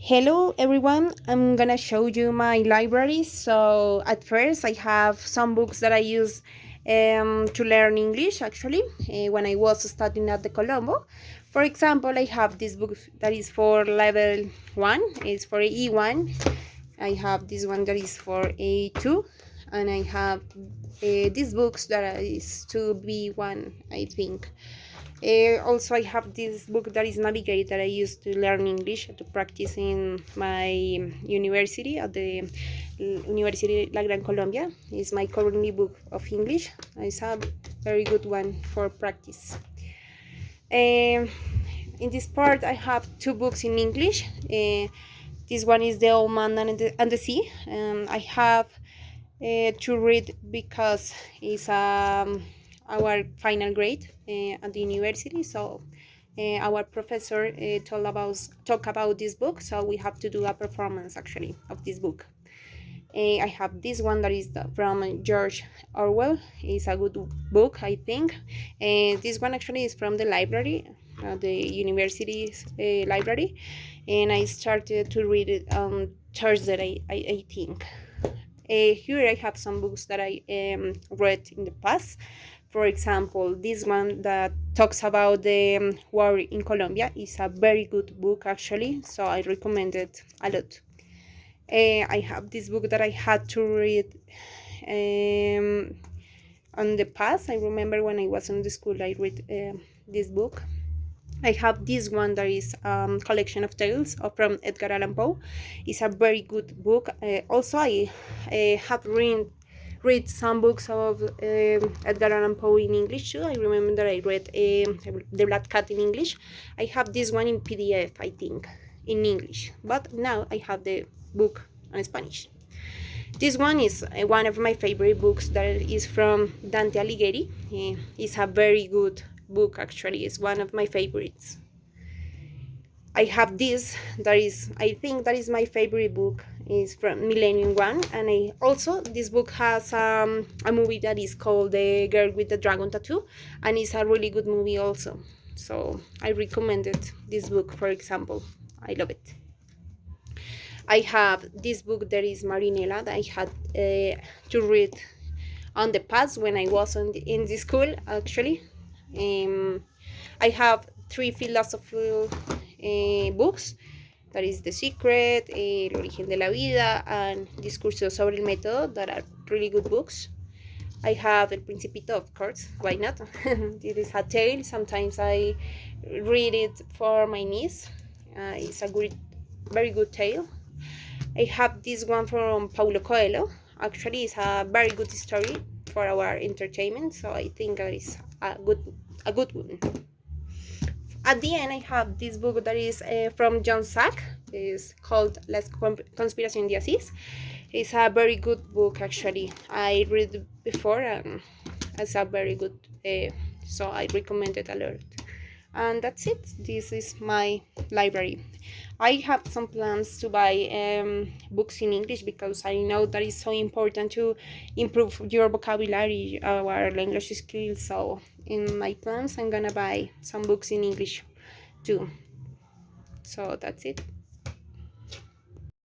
Hello everyone, I'm gonna show you my library. So at first I have some books that I use to learn English actually when I was studying at the Colombo. For example, I have this book that is for level 1, it's for E1. I have this one that is for A2, and I have these books that is to B1, I think. Also, I have this book that is Navigate that I used to learn English to practice in my university at the University La Gran Colombia. It's my currently book of English. It's a very good one for practice. In this part, I have two books in English. This one is The Old Man and the Sea. I have to read because it's our final grade at the university. So our professor talk about this book. So we have to do a performance actually of this book. I have this one that is from George Orwell. It's a good book, I think. This one actually is from the library, the university's library, and I started to read it on Thursday, I think. Here I have some books that I read in the past. For example, this one that talks about the war in Colombia is a very good book actually, so I recommend it a lot. I have this book that I had to read on the past. I remember when I was in the school, I read this book. I have this one that is collection of tales from Edgar Allan Poe. It's a very good book. Also, I have read some books of Edgar Allan Poe in English too. I remember that I read The Black Cat in English. I have this one in PDF, I think, in English, but now I have the book in Spanish. This one is one of my favorite books that is from Dante Alighieri. It's a very good book actually. It's one of my favorites. I have this that is, I think that is my favorite book, is from Millennium One, and I also this book has a movie that is called The Girl with the Dragon Tattoo, and it's a really good movie also. So I recommended this book, for example. I love it. I have this book that is Marinella that I had to read on the past when I was in the school actually. I have three philosophical books, that is The Secret, El Origen de la Vida, and Discurso sobre el Método, that are really good books. I have El Principito, of course, why not? It is a tale. Sometimes I read it for my niece. It's a very good tale. I have this one from Paulo Coelho. Actually, it's a very good story for our entertainment, so I think it's a good one. At the end, I have this book that is from John Sack. It's called Las Conspiración de Asís. It's a very good book actually. I read it before, and it's a very good, so I recommend it a lot. And that's it. This is my library. I have some plans to buy books in English because I know that is so important to improve your vocabulary, our language skills. So in my plans, I'm gonna buy some books in English too. So that's it.